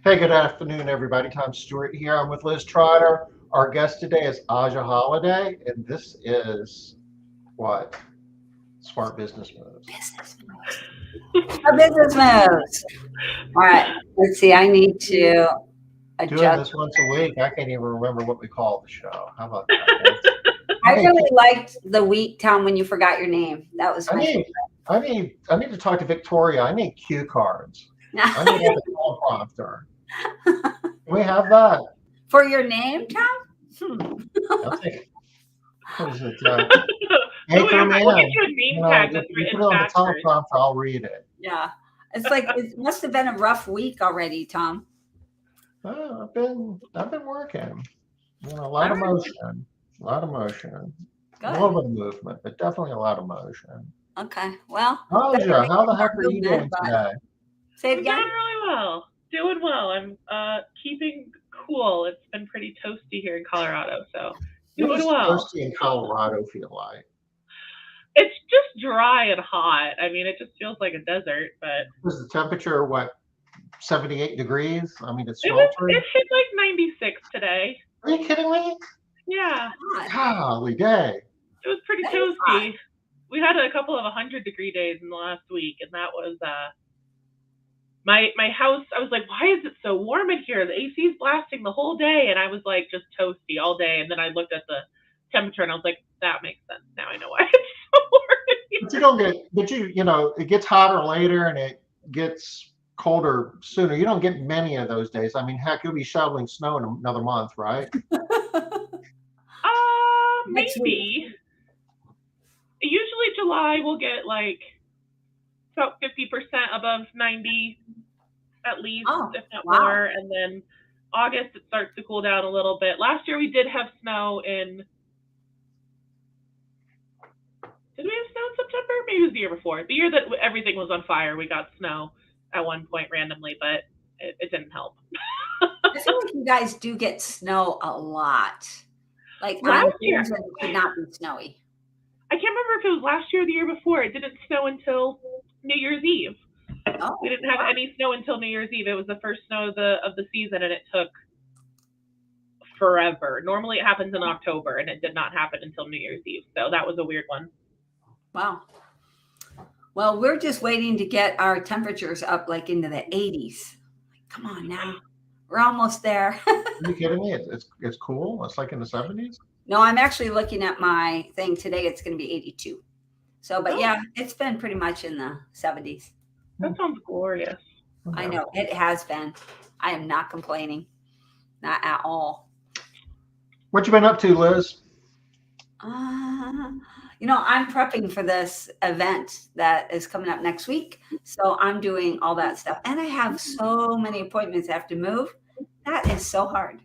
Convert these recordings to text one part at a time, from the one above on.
Hey, good afternoon, everybody. Tom Stewart here. I'm with Liz Trotter. Our guest today is Ajia Holiday, and this is what? Smart business moves. Business moves. Our business moves. All right. Let's see. I need to Doing adjust. this once a week, I can't even remember what we call the show. How about that? Liz? I I need, really liked the week, Tom, when you forgot your name. That was I my need, I need to talk to Victoria. I need cue cards. I need to have a teleprompter. favorite. Can we have that? For your name, Tom? I'll take it. What is it? Don't worry, we'll get Anchorman. you a You name know, tag if that's you put written it on the backwards. teleprompter, I'll read it. Yeah. It's like it must have been a rough week already, Tom. I've been working. A All lot of right. motion, a lot of motion, a Good. little bit of movement, but definitely a lot of motion. Okay. Well, better Aja, make how the more heck are you movement, doing but today? say it I'm doing again. really well. Doing well. I'm keeping cool. It's been pretty toasty here in Colorado, so What doing does well. toasty in Colorado feel like? It's just dry and hot. I mean, it just feels like a desert, but Is the temperature what, 78 degrees? I mean, it's it sweltering. hit like 96 today. Are you kidding me? Yeah, Hot. Golly day. it was pretty That is hot. toasty. We had a couple of 100-degree days in the last week, and that was my house. I was like, why is it so warm in here? The AC is blasting the whole day, and I was like just toasty all day. And then I looked at the temperature, and I was like, that makes sense. Now I know why it's so warm in But you here. don't get, but it gets hotter later and it gets colder sooner. You don't get many of those days. I mean, heck, you'll be shoveling snow in another month, right? Next week. Maybe. Usually July we'll get like about 50% above 90 at least, Oh, if not wow. more. And then August it starts to cool down a little bit. Last year we did have snow in. Did we have snow in September? Maybe it was the year before. The year that everything was on fire, we got snow at one point randomly, but it didn't help. I feel like you guys do get snow a lot, like on Last year, days when it could not be snowy. I can't remember if it was last year or the year before. It didn't snow until New Year's Eve. We Oh, didn't have wow. any snow until New Year's Eve. It was the first snow of the season, and it took forever. Normally, it happens in October, and it did not happen until New Year's Eve. So that was a weird one. Wow. Well, we're just waiting to get our temperatures up like into the 80s. Come on now. We're almost there. Are you kidding me? It's cool. It's like in the 70s. No, I'm actually looking at my thing today. It's going to be 82. So, but Oh, yeah, it's been pretty much in the 70s. that sounds glorious. I Okay. know it has been. I am not complaining, not at all. What you been up to, Liz? Uh, I'm prepping for this event that is coming up next week. So I'm doing all that stuff. And I have so many appointments I have to move. That is so hard.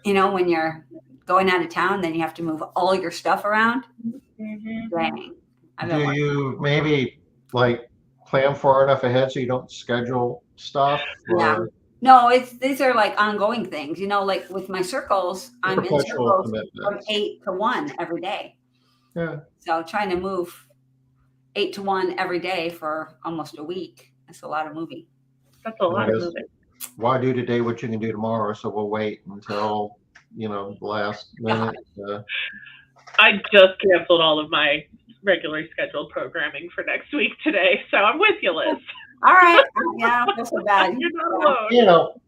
When you're going out of town, then you have to move all your stuff around. Hmm. Dang. I've Do been working. you maybe like plan far enough ahead so you don't schedule stuff Yeah. or No, these are like ongoing things. Like with my circles, I'm in perpetual circles from commitments? 8 to 1 every day. Yeah. So trying to move 8 to 1 every day for almost a week. That's a lot of moving. That's a And I lot of guess moving. why do today what you can do tomorrow? So we'll wait until, the last Yeah. minute. I just canceled all of my regularly scheduled programming for next week today, so I'm with you, Liz. All right. Yeah, I don't feel so bad. You're not Yeah. alone. You know,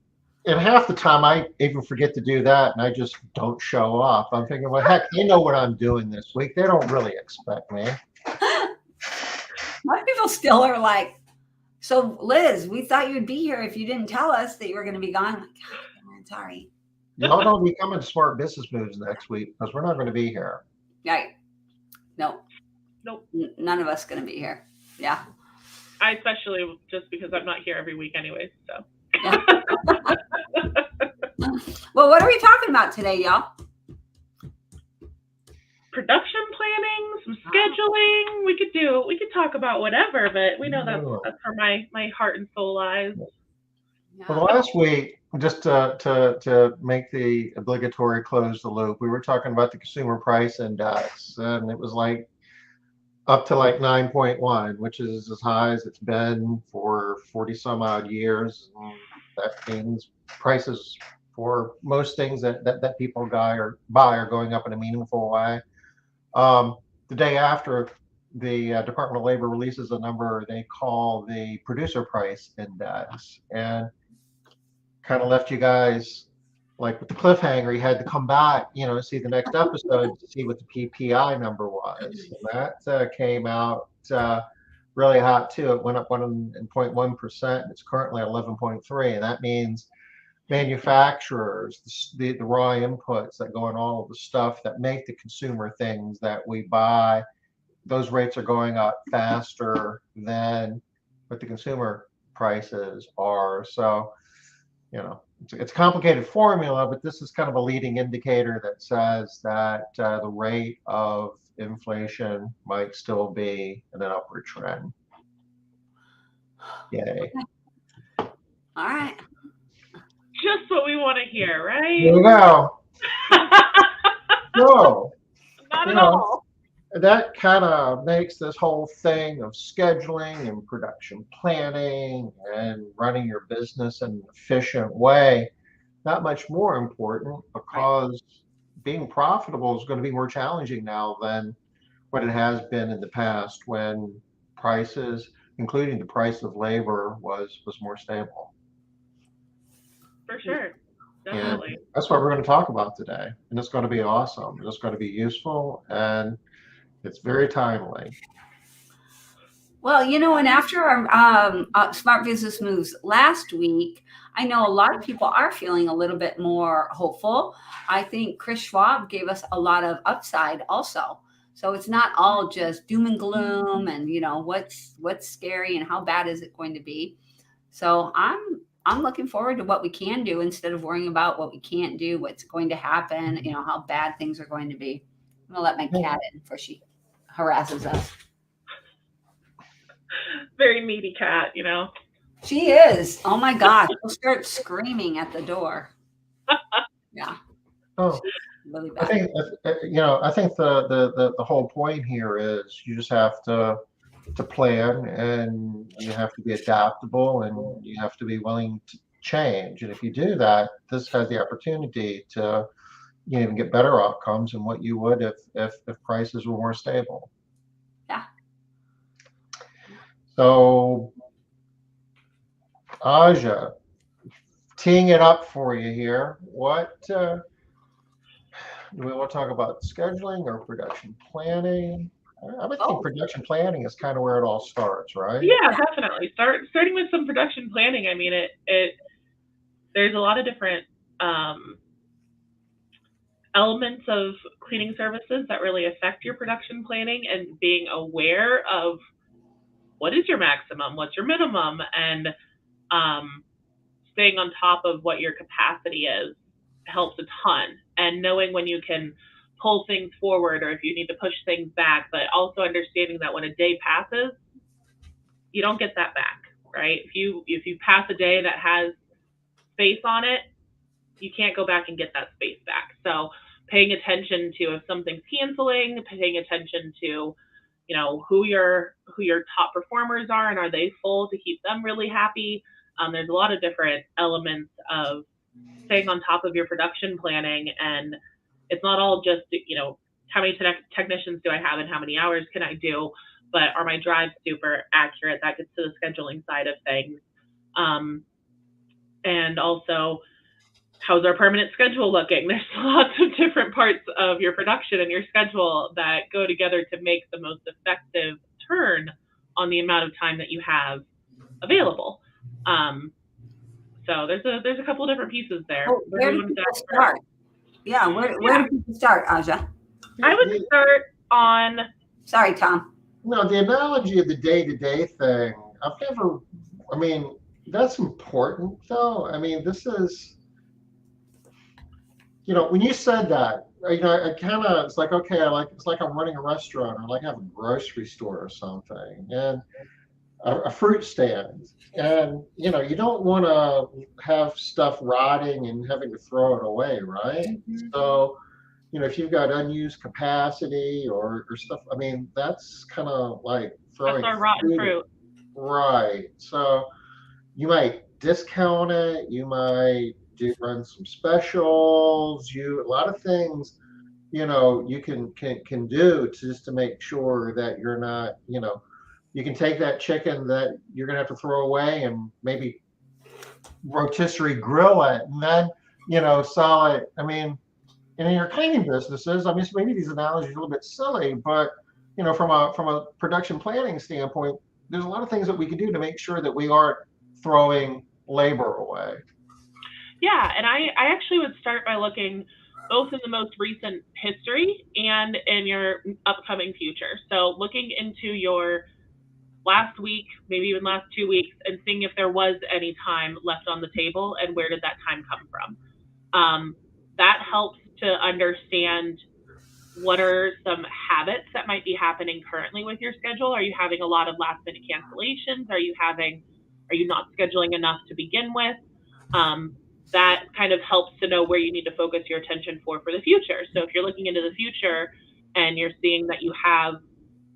and half the time I even forget to do that and I just don't show up. I'm thinking, well, heck, they know what I'm doing this week. They don't really expect me. My people still are like, so Liz, we thought you'd be here if you didn't tell us that you were going to be gone. I'm like, God, man, sorry. Y'all don't be coming to Smart Business Moves next week because we're not going to be here. Right. No, Nope. none of us going to be here. Yeah. I especially just because I'm not here every week anyways, so. Yeah. Well, what are we talking about today, y'all? Production planning, some scheduling. We could talk about whatever, but we know that's where my heart and soul lies. Well, last week, just to make the obligatory close the loop, we were talking about the consumer price index, and it was like up to like 9.1, which is as high as it's been for 40 some odd years. that means prices for most things that people buy are going up in a meaningful way. The day after, the Department of Labor releases a number they call the producer price index, and kind of left you guys like with the cliffhanger. You had to come back, to see the next episode to see what the PPI number was, and that came out really hot too. It went up 1.1%. It's currently 11.3, and that means manufacturers, the raw inputs that go in all of the stuff that make the consumer things that we buy, those rates are going up faster than what the consumer prices are. So, it's a complicated formula, but this is kind of a leading indicator that says that the rate of inflation might still be in an upward trend. Yay. All right. Just what we want to hear, right? Here we go. So, Not at all. that kind of makes this whole thing of scheduling and production planning and running your business in an efficient way that much more important, because being profitable is going to be more challenging now than what it has been in the past, when prices, including the price of labor, was more stable. For sure. Definitely. And that's what we're going to talk about today. And it's going to be awesome. And it's going to be useful. And it's very timely. Well, and after our Smart Business Moves last week, I know a lot of people are feeling a little bit more hopeful. I think Chris Schwab gave us a lot of upside also. So it's not all just doom and gloom and, what's scary and how bad is it going to be. So I'm looking forward to what we can do instead of worrying about what we can't do, what's going to happen, how bad things are going to be. I'm going to let my cat in before she harasses us. Very needy cat, She is. Oh my gosh. She'll start screaming at the door. Yeah. Oh, really I bad. think, I think the whole point here is you just have to plan, and you have to be if and you have to be willing to change. And if you do that, this has the opportunity to even get better outcomes than what you would if prices were more stable. Yeah. So, Ajia, teeing it up for you here. What do we want to talk about? Scheduling or production planning? I would think production planning is kind of where it all starts, right? Yeah, definitely. Starting with some production planning. I mean, there's a lot of different elements of cleaning services that really affect your production planning, and being aware of what is your maximum, what's your minimum, and staying on top of what your capacity is helps a ton. And knowing when you can pull things forward or if you need to push things back, but also understanding that when a day passes, you don't get that back, right? If you pass a day that has space on it, you can't go back and get that space back. So paying attention to if something's canceling, paying attention to who your top performers are and are they full, to keep them really happy. There's a lot of different elements of staying on top of your production planning, and it's not all just how many technicians do I have and how many hours can I do, but are my drives super accurate? That gets to the scheduling side of things. And also, how's our permanent schedule looking? There's lots of different parts of your production and your schedule that go together to make the most effective turn on the amount of time that you have available. So there's a couple of different pieces there. Where do people start? Yeah, where do people start, Ajia? I would start on... Sorry, Tom. No, the analogy of the day-to-day thing, that's important, though. I mean, this is... when you said that, I kind of, it's like, okay, it's like I'm running a restaurant, or like I have a grocery store or something, and a fruit stand. And, you don't want to have stuff rotting and having to throw it away, right? Mm-hmm. So, if you've got unused capacity or stuff, that's kind of like throwing rotten fruit. Right. So you might discount it. You might run some specials. A lot of things, you can do just to make sure that you're not, you can take that chicken that you're gonna have to throw away and maybe rotisserie grill it, and then sell it. I mean, and in your cleaning businesses, I mean, so maybe these analogies are a little bit silly, but from a production planning standpoint, there's a lot of things that we can do to make sure that we aren't throwing labor away. Yeah, and I actually would start by looking both in the most recent history and in your upcoming future. So looking into your last week, maybe even last 2 weeks, and seeing if there was any time left on the table and where did that time come from. That helps to understand what are some habits that might be happening currently with your schedule. Are you having a lot of last minute cancellations? Are you not scheduling enough to begin with? That kind of helps to know where you need to focus your attention for the future. So if you're looking into the future and you're seeing that you have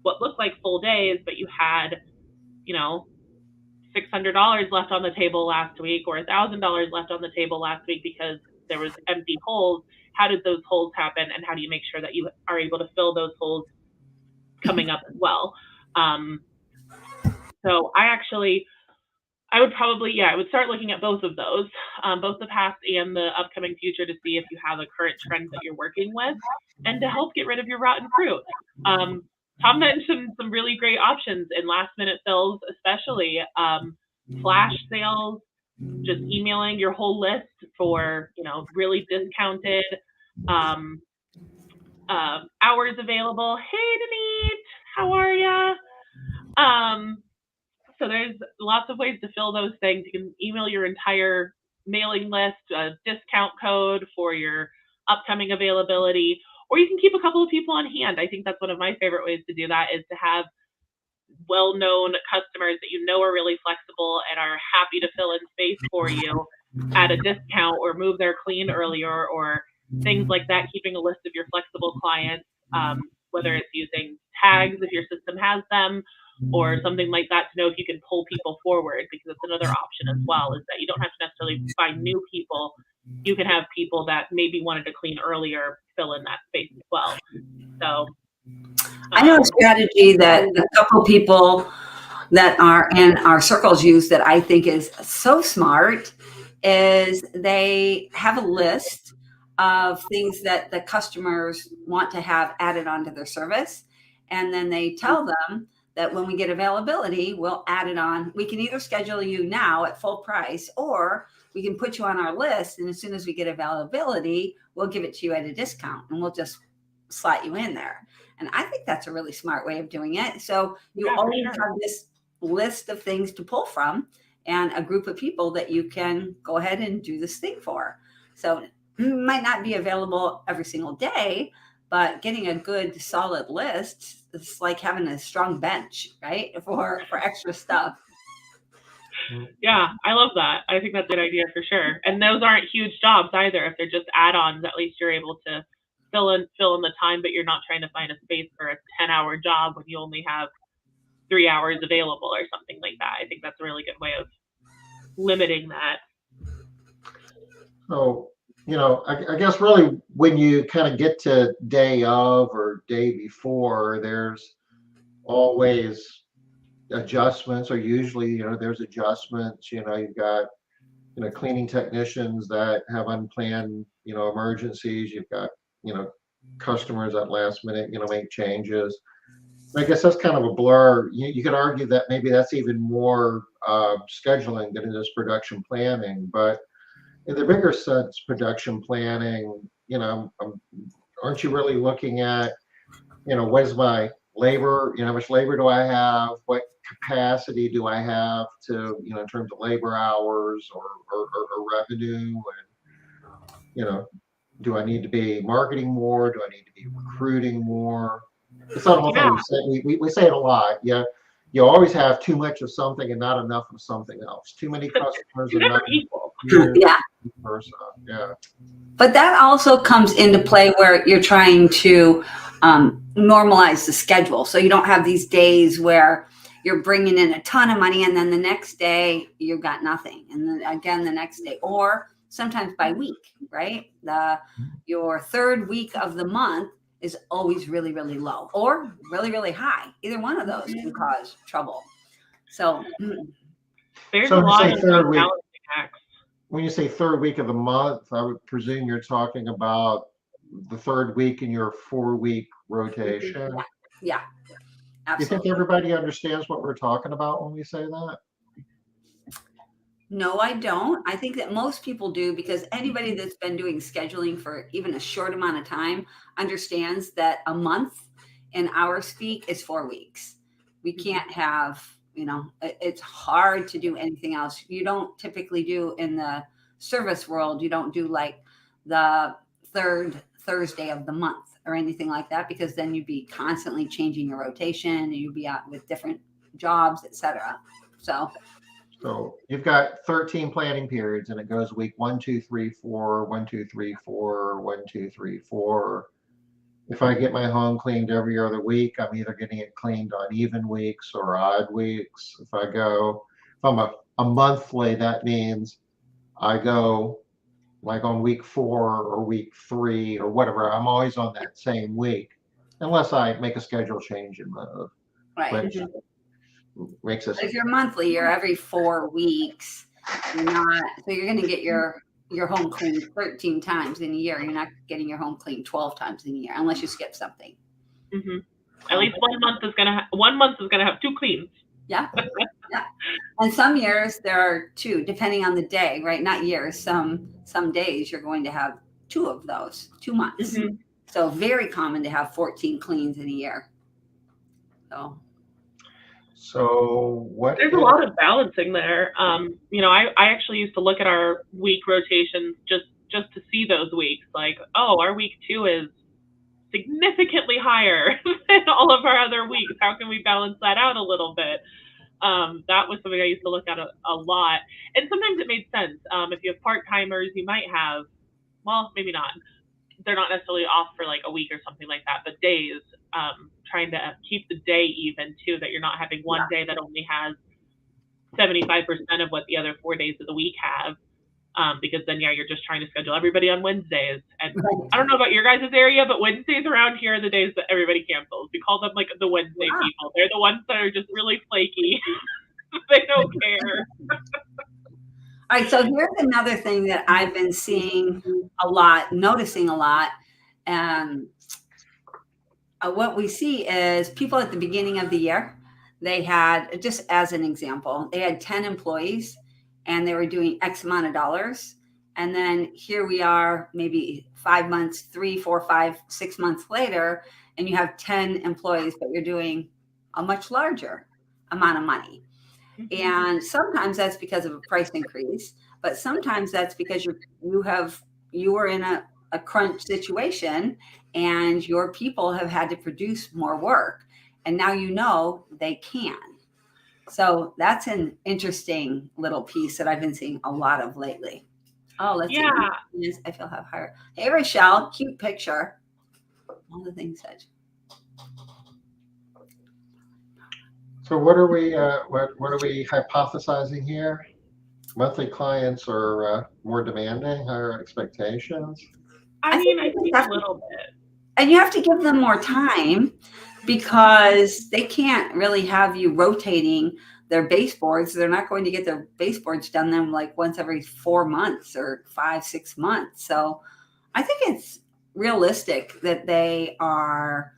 what look like full days, but you had, $600 left on the table last week or $1,000 left on the table last week because there was empty holes. How did those holes happen, and how do you make sure that you are able to fill those holes coming up as well? So I would start looking at both of those, both the past and the upcoming future, to see if you have a current trend that you're working with, and to help get rid of your rotten fruit. Tom mentioned some really great options in last minute fills, especially flash sales, just emailing your whole list for, really discounted hours available. Hey, Denise, how are ya? So there's lots of ways to fill those things. You can email your entire mailing list, a discount code for your upcoming availability, or you can keep a couple of people on hand. I think that's one of my favorite ways to do that, is to have well-known customers that are really flexible and are happy to fill in space for you at a discount, or move their clean earlier, or things like that. Keeping a list of your flexible clients, whether it's using tags if your system has them, or something like that, to know if you can pull people forward, because it's another option as well, is that you don't have to necessarily find new people. You can have people that maybe wanted to clean earlier fill in that space as well. So I know a strategy that a couple people that are in our circles use that I think is so smart is they have a list of things that the customers want to have added onto their service. And then they tell them that when we get availability, we'll add it on. We can either schedule you now at full price, or we can put you on our list. And as soon as we get availability, we'll give it to you at a discount, and we'll just slot you in there. And I think that's a really smart way of doing it. So you always have this list of things to pull from, and a group of people that you can go ahead and do this thing for. So it might not be available every single day, but getting a good solid list is like having a strong bench, right? For extra stuff. Yeah, I love that. I think that's a good idea for sure. And those aren't huge jobs either. If they're just add-ons, at least you're able to fill in the time, but you're not trying to find a space for a 10-hour job when you only have 3 hours available or something like that. I think that's a really good way of limiting that. So, I guess really when you kind of get to day of or day before, there's always adjustments, or usually, there's adjustments. You've got, cleaning technicians that have unplanned, emergencies. You've got, customers at last minute, make changes. I guess that's kind of a blur. You could argue that maybe that's even more scheduling than it is production planning, but in the bigger sense, production planning, aren't you really looking at, what is my labor, how much labor do I have? What capacity do I have to, in terms of labor hours or revenue? And, do I need to be marketing more? Do I need to be recruiting more? It's not one thing we say it a lot. Yeah. You always have too much of something and not enough of something else. Too many customers and not equal. Yeah. Yeah. But that also comes into play where you're trying to normalize the schedule. So you don't have these days where you're bringing in a ton of money, and then the next day you've got nothing, and then again the next day, or sometimes by week, right? Your third week of the month is always really, really low or really, really high. Either one of those can cause trouble. So There's So a when you lot say of third week, balancing acts. when you say third week of the month, I would presume you're talking about the third week in your 4-week rotation. yeah, Do you absolutely. think everybody understands what we're talking about when we say that? No, I don't. I think that most people do, because anybody that's been doing scheduling for even a short amount of time understands that a month in our speak is 4 weeks. We can't have, it's hard to do anything else. You don't typically do in the service world, you don't do like the third Thursday of the month or anything like that, because then you'd be constantly changing your rotation and you'd be out with different jobs, etc. So you've got 13 planning periods, and it goes week 1, 2, 3, 4, 1, 2, 3, 4, 1, 2, 3, 4. If I get my home cleaned every other week, I'm either getting it cleaned on even weeks or odd weeks. If I'm a monthly, that means I go like on week 4 or week 3 or whatever. I'm always on that same week, unless I make a schedule change and move, Right. which makes us. If you're monthly, you're every 4 weeks. You're not, so you're going to get your home cleaned 13 times in a year. You're not getting your home cleaned 12 times in a year, unless you skip something. Mm-hmm. At least 1 month is gonna have 2 cleans. Yeah, yeah. And some years there are 2, depending on the day, right? Not years. Some days you're going to have 2 of those, 2 months. Mm-hmm. So very common to have 14 cleans in a year. So what? There's a lot of balancing there. I actually used to look at our week rotations just to see those weeks. Like, oh, our week 2 is significantly higher than all of our other weeks. How can we balance that out a little bit? That was something I used to look at a lot. And sometimes it made sense. If you have part-timers, you might have, well, maybe not. They're not necessarily off for like a week or something like that, but days, trying to keep the day even too, that you're not having one day that only has 75% of what the other 4 days of the week have. Because then, you're just trying to schedule everybody on Wednesdays. And I don't know about your guys' area, but Wednesdays around here are the days that everybody cancels. We call them like the Wednesday people. They're the ones that are just really flaky. They don't care. All right, so here's another thing that I've been seeing a lot, noticing a lot. What we see is people at the beginning of the year, they had, just as an example, they had 10 employees and they were doing X amount of dollars. And then here we are, maybe 5 months, 3, 4, 5, 6 months later, and you have 10 employees, but you're doing a much larger amount of money. And sometimes that's because of a price increase, but sometimes that's because you were in a crunch situation and your people have had to produce more work, and now they can. So that's an interesting little piece that I've been seeing a lot of lately. Oh, let's see. I feel have higher. Hey, Rochelle, cute picture. All the things that. So what are we hypothesizing here? Monthly clients are more demanding, higher expectations. I think a little bit. And you have to give them more time, because they can't really have you rotating their baseboards. They're not going to get their baseboards done them like once every 4 months or 5, 6 months. So I think it's realistic that they are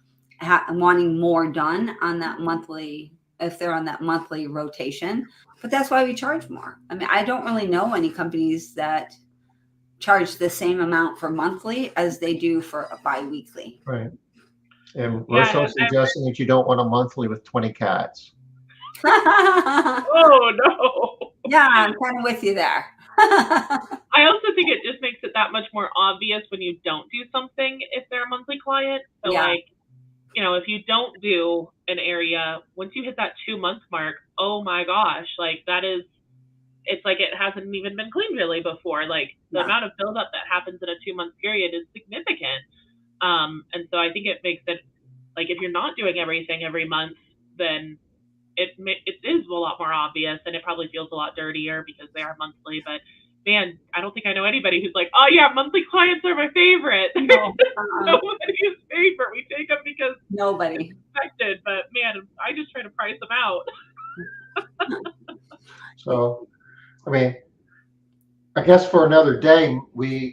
wanting more done on that monthly, if they're on that monthly rotation. But that's why we charge more. I mean, I don't really know any companies that charge the same amount for monthly as they do for a bi-weekly. Right. And Rochelle's suggesting that you don't want a monthly with 20 cats. Oh, no. Yeah, I'm kind of with you there. I also think it just makes it that much more obvious when you don't do something if they're a monthly client. So if you don't do an area, once you hit that 2-month mark, oh my gosh, it's like it hasn't even been cleaned really before. Like the amount of buildup that happens in a 2-month period is significant. And so I think it makes it like, if you're not doing everything every month, then it is a lot more obvious, and it probably feels a lot dirtier because they are monthly. But man, I don't think I know anybody who's like, oh yeah, monthly clients are my favorite. No, Nobody's favorite. We take them because nobody. it's expected. But man, I just try to price them out. So, I mean, I guess for another day,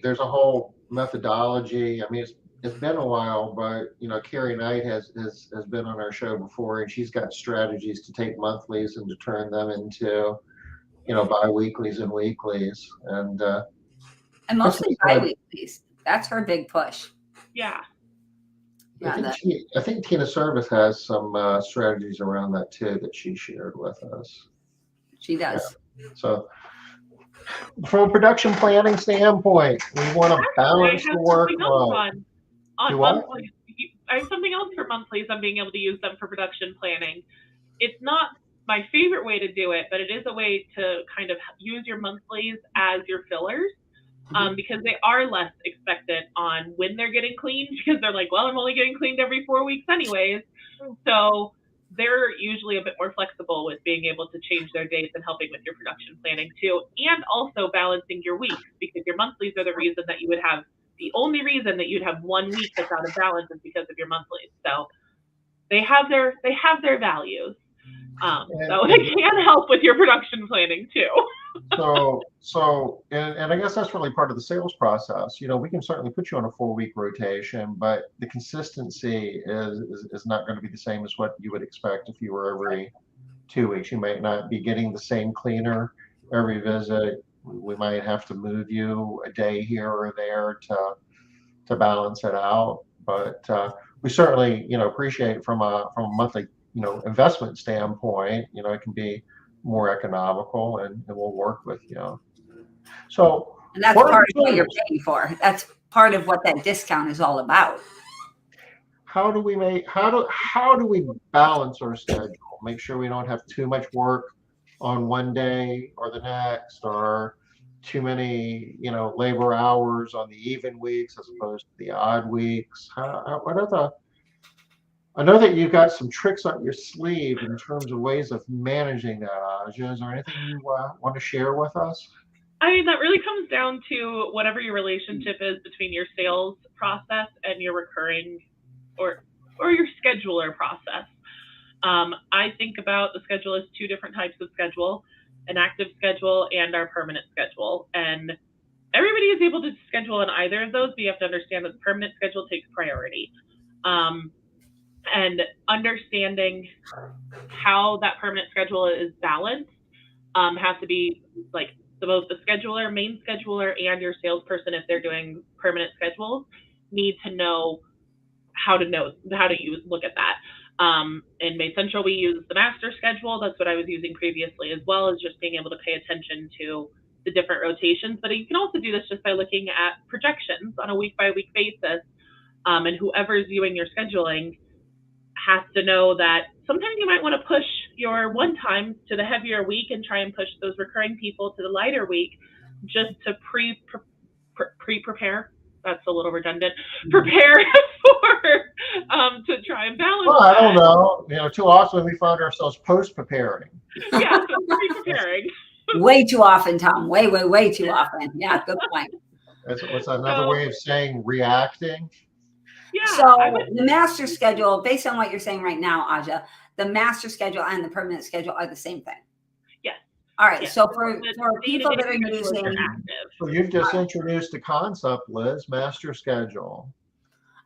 there's a whole methodology. I mean, it's been a while, but Carrie Knight has been on our show before, and she's got strategies to take monthlies and to turn them into bi-weeklies and weeklies, and mostly bi-weeklies. That's her big push. Yeah. I think Tina Service has some strategies around that too that she shared with us. She does. Yeah. So, from a production planning standpoint, we want to balance the workload. On monthlies, I have something else for monthlies. I'm being able to use them for production planning. It's not my favorite way to do it, but it is a way to kind of use your monthlies as your fillers, because they are less expected on when they're getting cleaned, because they're like, well, I'm only getting cleaned every 4 weeks anyways. So they're usually a bit more flexible with being able to change their dates and helping with your production planning too, and also balancing your weeks, because your monthlies are the reason that you would have the only reason that you'd have 1 week that's out of balance is because of your monthlies. So they have their values. So it can help with your production planning too. And I guess that's really part of the sales process. We can certainly put you on a 4-week rotation, but the consistency is not going to be the same as what you would expect if you were every 2 weeks. You might not be getting the same cleaner every visit. We might have to move you a day here or there to balance it out. But we certainly appreciate from a monthly investment standpoint, it can be more economical, and we'll work with you. So, and that's part of what you're paying for. That's part of what that discount is all about. How do we balance our schedule? Make sure we don't have too much work on one day or the next, or too many labor hours on the even weeks as opposed to the odd weeks. I know that you've got some tricks up your sleeve in terms of ways of managing that, Ajia. Is there anything you want to share with us? I mean, that really comes down to whatever your relationship is between your sales process and your recurring or your scheduler process. I think about the schedule as 2 different types of schedule, an active schedule and our permanent schedule. And everybody is able to schedule on either of those, but you have to understand that the permanent schedule takes priority. And understanding how that permanent schedule is balanced has to be like both the scheduler, main scheduler, and your salesperson, if they're doing permanent schedules, need to know how to look at that. In MaidCentral, we use the master schedule. That's what I was using previously, as well as just being able to pay attention to the different rotations. But you can also do this just by looking at projections on a week-by-week basis. And whoever's viewing your scheduling has to know that sometimes you might want to push your one time to the heavier week and try and push those recurring people to the lighter week, just to prepare. That's a little redundant. Prepare for to try and balance. Well, I don't know. Too often we find ourselves post-preparing. Yeah, so pre-preparing. Way too often, Tom. Way too often. Yeah, good point. What's another way of saying reacting? Yeah. So the master schedule, based on what you're saying right now, Ajia, the master schedule and the permanent schedule are the same thing. Yes. All right. Yes. So for people that are using, so you've just introduced a concept, Liz, master schedule.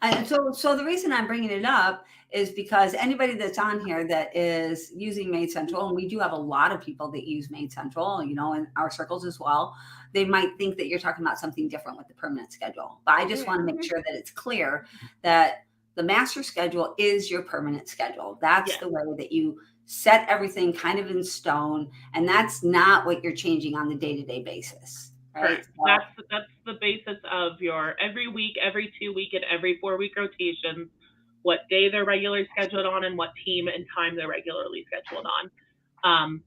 And so the reason I'm bringing it up is because anybody that's on here that is using MaidCentral, and we do have a lot of people that use MaidCentral, in our circles as well, they might think that you're talking about something different with the permanent schedule. But I just want to make sure that it's clear that the master schedule is your permanent schedule. That's the way that you set everything kind of in stone, and that's not what you're changing on the day-to-day basis. Right? So that's the basis of your every week, every 2 week, and every 4 week rotations, what day they're regularly scheduled on and what team and time they're regularly scheduled on.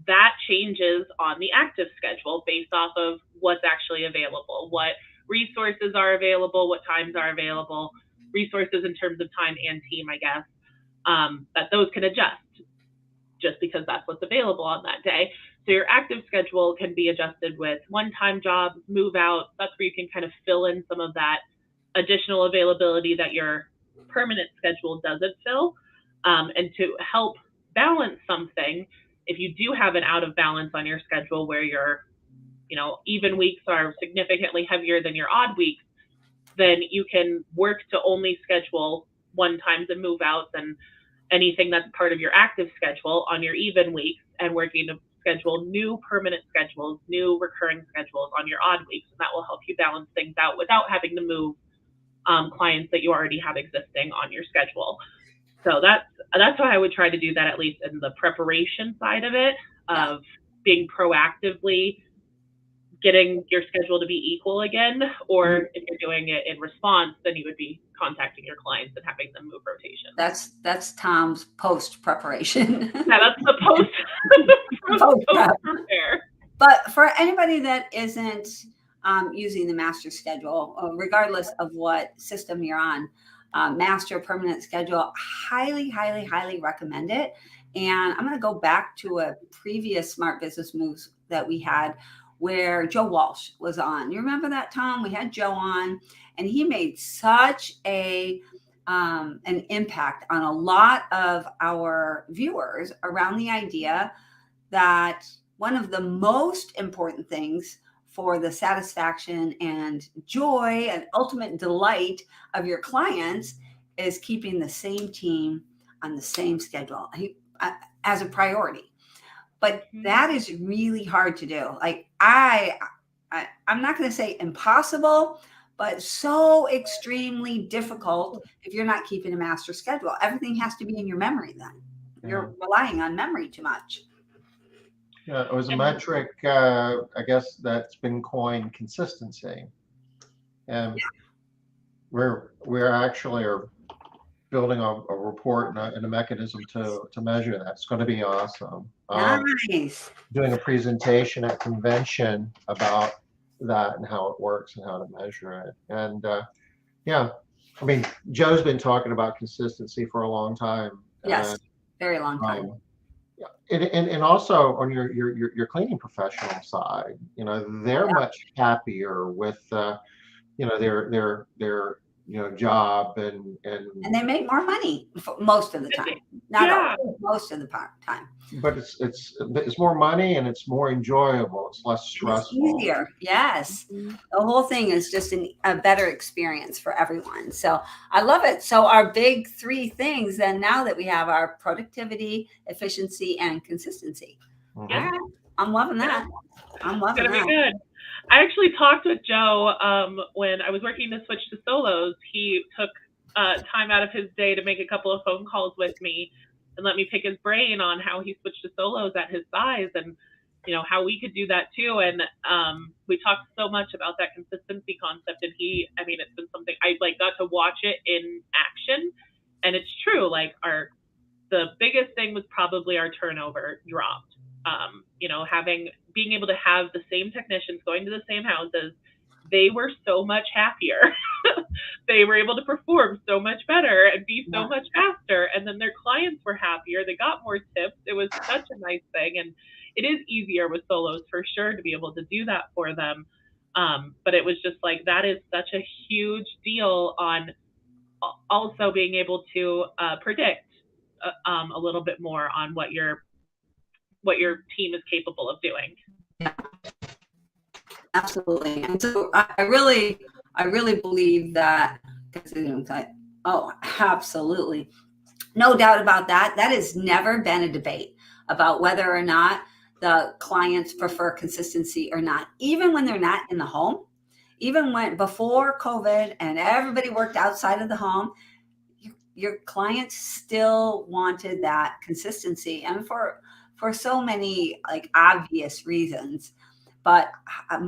That changes on the active schedule based off of what's actually available, what resources are available, what times are available, resources in terms of time and team, I guess, that those can adjust. just because that's what's available on that day. So your active schedule can be adjusted with one-time jobs, move out. That's where you can kind of fill in some of that additional availability that your permanent schedule doesn't fill. And to help balance something, if you do have an out of balance on your schedule where your, even weeks are significantly heavier than your odd weeks, then you can work to only schedule one-times and move outs and anything that's part of your active schedule on your even weeks, and working to schedule new permanent schedules, new recurring schedules on your odd weeks. And that will help you balance things out without having to move clients that you already have existing on your schedule. So that's how I would try to do that, at least in the preparation side of it, of being proactively getting your schedule to be equal again. Or if you're doing it in response, then you would be contacting your clients and having them move rotations. That's Tom's post preparation. Yeah, that's the post prepare. But for anybody that isn't using the master schedule, regardless of what system you're on, master permanent schedule, highly, highly, highly recommend it. And I'm going to go back to a previous Smart Business Moves that we had, where Joe Walsh was on. You remember that, Tom? We had Joe on, and he made such an impact on a lot of our viewers around the idea that one of the most important things for the satisfaction and joy and ultimate delight of your clients is keeping the same team on the same schedule as a priority. But that is really hard to do. Like I'm not going to say impossible, but so extremely difficult if you're not keeping a master schedule. Everything has to be in your memory then. You're relying on memory too much. Yeah, it was a metric, I guess, that's been coined consistency. And we're actually are building a report and a mechanism to measure that. It's going to be awesome. Nice. Doing a presentation at convention about that and how it works and how to measure it. And I mean, Joe's been talking about consistency for a long time. Yes, very long time. And also on your cleaning professional side, they're much happier with their job and they make more money most of the time. Not always, most of the time. But it's more money and it's more enjoyable. It's less stressful. It's easier. Yes. The whole thing is just a better experience for everyone. So I love it. So our big 3 things then, now that we have, our productivity, efficiency, and consistency. Yeah. I'm loving that. I'm loving that. It's gonna be good. I actually talked with Joe when I was working to switch to solos. He took time out of his day to make a couple of phone calls with me and let me pick his brain on how he switched to solos at his size, and how we could do that too. And we talked so much about that consistency concept, and it's been something I got to watch it in action, and it's true. The biggest thing was probably our turnover dropped. Being able to have the same technicians going to the same houses, they were so much happier. They were able to perform so much better and be so much faster. And then their clients were happier. They got more tips. It was such a nice thing. And it is easier with solos for sure to be able to do that for them. But it was just that is such a huge deal on also being able to predict a little bit more on what your team is capable of doing. Yeah, absolutely. And so I really believe that. Oh, absolutely. No doubt about that. That has never been a debate about whether or not the clients prefer consistency or not, even when they're not in the home, even when before COVID and everybody worked outside of the home, your clients still wanted that consistency, and for so many obvious reasons. But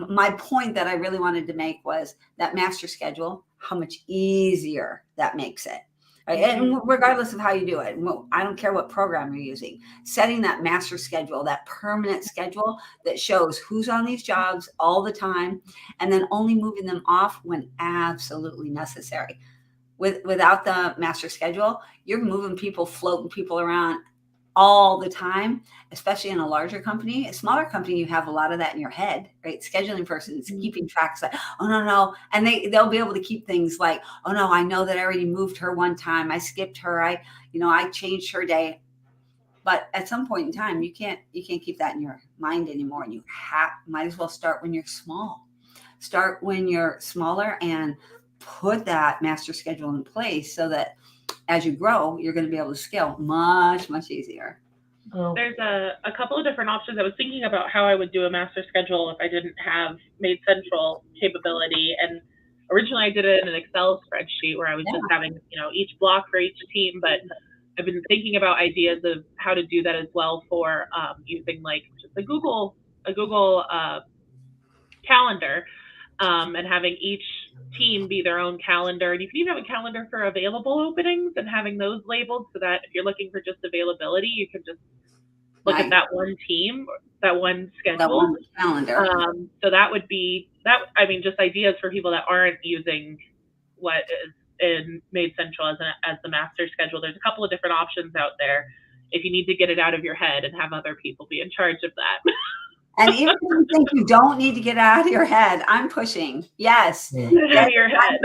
my point that I really wanted to make was that master schedule, how much easier that makes it. Right? And regardless of how you do it, I don't care what program you're using, setting that master schedule, that permanent schedule that shows who's on these jobs all the time, and then only moving them off when absolutely necessary. Without the master schedule, you're moving people, floating people around all the time, especially in a larger company. A smaller company, you have a lot of that in your head, right? Scheduling persons, keeping tracks like, oh no. And they'll be able to keep things like, oh no, I know that I already moved her one time. I skipped her. I changed her day. But at some point in time, you can't keep that in your mind anymore. And you might as well start when you're small. Start when you're smaller and put that master schedule in place so that as you grow, you're going to be able to scale much, much easier. There's a couple of different options. I was thinking about how I would do a master schedule if I didn't have MaidCentral capability. And originally I did it in an Excel spreadsheet where I was just having, each block for each team. But I've been thinking about ideas of how to do that as well for using like just a Google calendar, and having each team be their own calendar. And you can even have a calendar for available openings and having those labeled so that if you're looking for just availability, you can just look at that one team, that one schedule. That one calendar. So that would be that. I mean, just ideas for people that aren't using what is in MaidCentral as the master schedule. There's a couple of different options out there if you need to get it out of your head and have other people be in charge of that. And even if you think you don't need to get out of your head, I'm pushing. Yes. Get out of your head.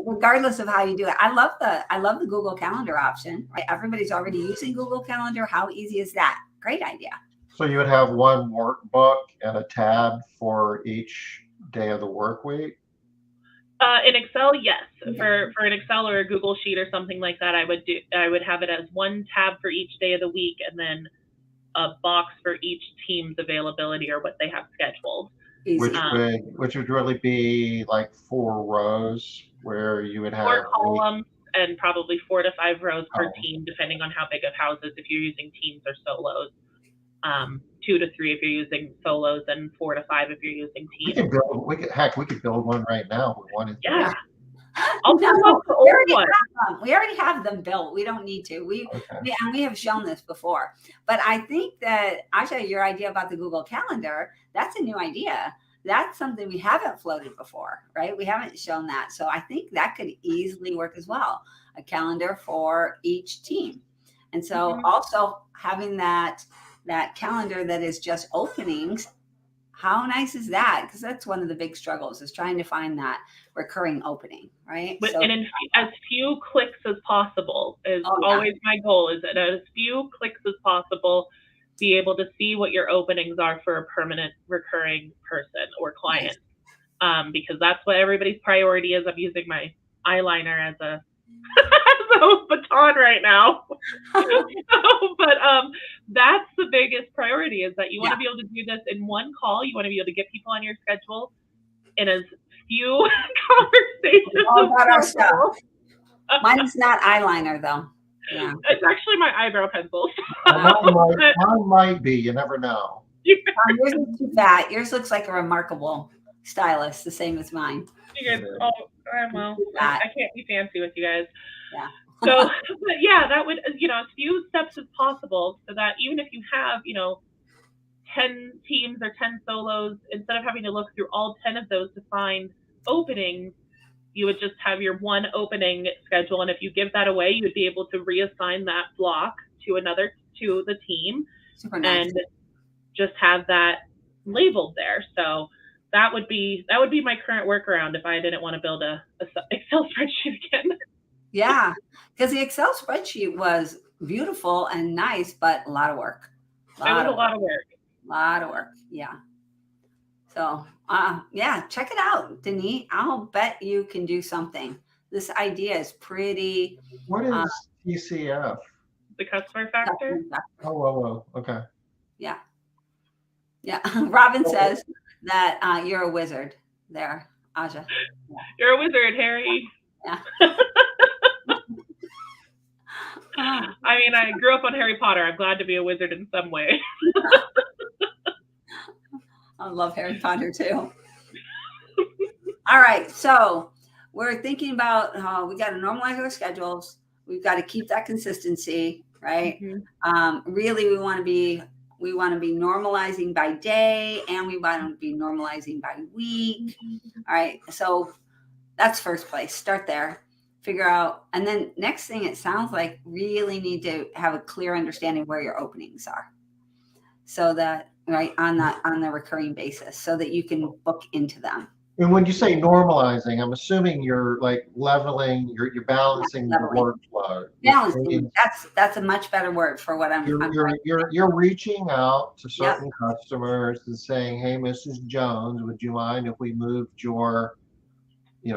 Regardless of how you do it. I love the Google Calendar option. Right? Everybody's already using Google Calendar. How easy is that? Great idea. So you would have one workbook and a tab for each day of the work week? In Excel, yes. For an Excel or a Google Sheet or something like that, I would have it as one tab for each day of the week, and then a box for each team's availability or what they have scheduled. Which would really be like 4 rows where you would have 4 columns and probably 4 to 5 rows per team, depending on how big of houses, if you're using teams or solos. 2 to 3 if you're using solos, and 4 to 5 if you're using teams. We could build one right now if we wanted to. Yeah. We already have them built. We don't need to. We have shown this before. But I think that, Ajia, your idea about the Google Calendar, that's a new idea. That's something we haven't floated before, right? We haven't shown that. So I think that could easily work as well. A calendar for each team. And so also having that calendar that is just openings, how nice is that? Because that's one of the big struggles, is trying to find that recurring opening, right? And in as few clicks as possible is always my goal, is that as few clicks as possible, be able to see what your openings are for a permanent recurring person or client. Nice. Because that's what everybody's priority is. I'm using my eyeliner as a baton right now. But that's the biggest priority, is that you want to be able to do this in one call. You want to be able to get people on your schedule in as few conversations all about our stuff. Mine's not eyeliner though. Yeah. It's actually my eyebrow pencils. Mine might be. You never know. Yours is too fat. Yours looks like a remarkable stylist, the same as mine. You guys, well, I can't be fancy with you guys. Yeah. So, but yeah, that would, as few steps as possible, so that even if you have, 10 teams or 10 solos, instead of having to look through all 10 of those to find openings, you would just have your one opening schedule. And if you give that away, you would be able to reassign that block to the team. Super nice. And just have that labeled there. So that would be my current workaround if I didn't want to build a Excel spreadsheet again. Yeah, because the Excel spreadsheet was beautiful and nice, but a lot of work. It was a lot of work. A lot of work. Yeah. So, check it out, Denise. I'll bet you can do something. This idea is pretty. What is TCF? The customer factor? Oh, okay. Yeah. Yeah. Robin says that you're a wizard there, Ajia. Yeah. You're a wizard, Harry. Yeah. I mean, I grew up on Harry Potter. I'm glad to be a wizard in some way. I love Harry Potter too. All right. So we're thinking about we got to normalize our schedules. We've got to keep that consistency, right? Mm-hmm. Really, we want to be normalizing by day, and we want to be normalizing by week. All right. So that's first place. Start there. figure out, and then next thing, it sounds like really need to have a clear understanding where your openings are, so that on the recurring basis, so that you can book into them. And when you say normalizing, I'm assuming you're like leveling, you're balancing the Leveling. workflow. Balancing. That's a much better word for what I'm You're reaching out to Yep. certain customers and saying, hey, Mrs. Jones, would you mind if we moved your,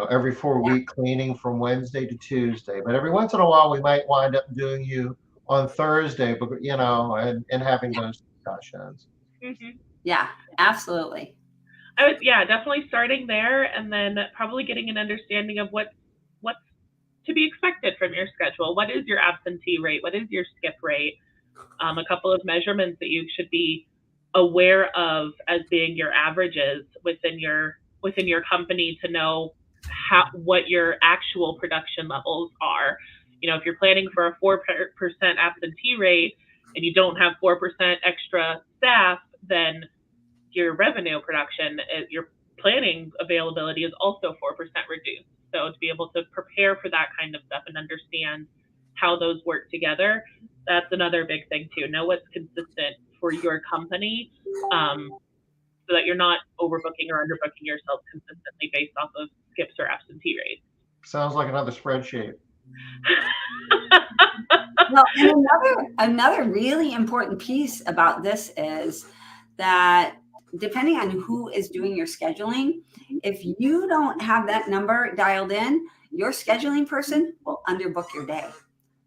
every 4-week cleaning from Wednesday to Tuesday? But every once in a while, we might wind up doing you on Thursday, but and having those discussions. Mm-hmm. Yeah, absolutely. I was definitely starting there, and then probably getting an understanding of what's to be expected from your schedule. What is your absentee rate? What is your skip rate? A couple of measurements that you should be aware of as being your averages within your company to know what your actual production levels are. If you're planning for a 4% absentee rate and you don't have 4% extra staff, then your revenue production, your planning availability is also 4% reduced. So to be able to prepare for that kind of stuff and understand how those work together, that's another big thing too. Know what's consistent for your company, so that you're not overbooking or underbooking yourself consistently based off of skips or absentee rates. Sounds like another spreadsheet. Well, and another really important piece about this is that depending on who is doing your scheduling, if you don't have that number dialed in, your scheduling person will underbook your day.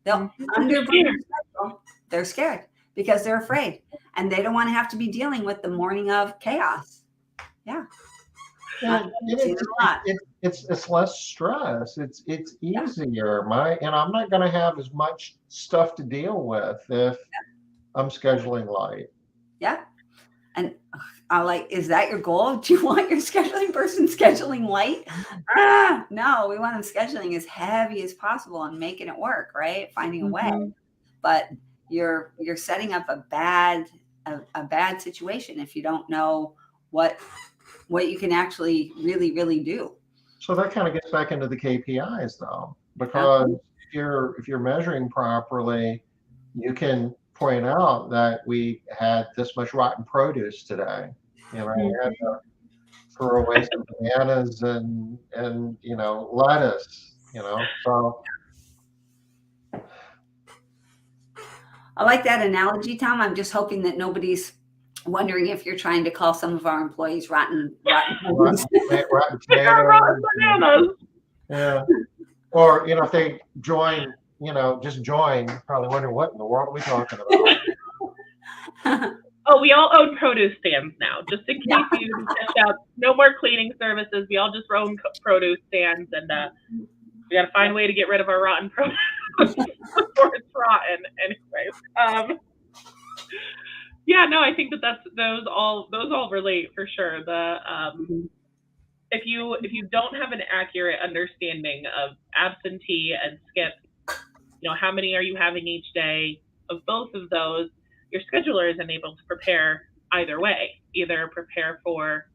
They'll underbook your schedule. They're scared because they're afraid, and they don't want to have to be dealing with the morning of chaos. Yeah. It's less stress. It's easier. I'm not going to have as much stuff to deal with if I'm scheduling light. Yeah. And is that your goal? Do you want your scheduling person scheduling light? No, we want them scheduling as heavy as possible and making it work, right? Finding a way. But you're setting up a bad situation if you don't know what you can actually really, really do. So that kind of gets back into the KPIs though, because if you're measuring properly, you can point out that we had this much rotten produce today. We had to throw away some bananas and lettuce. So I like that analogy, Tom. I'm just hoping that nobody's wondering if you're trying to call some of our employees rotten potatoes. Yeah. Or if they join, just join, probably wondering what in the world are we talking about. Oh, we all own produce stands now, just in case you fish out. No more cleaning services. We all just own produce stands, and we got to find a way to get rid of our rotten produce before it's rotten. Anyways, I think that those all relate for sure. If you don't have an accurate understanding of absentee and skip, how many are you having each day of both of those, your scheduler isn't able to prepare either way. Either prepare for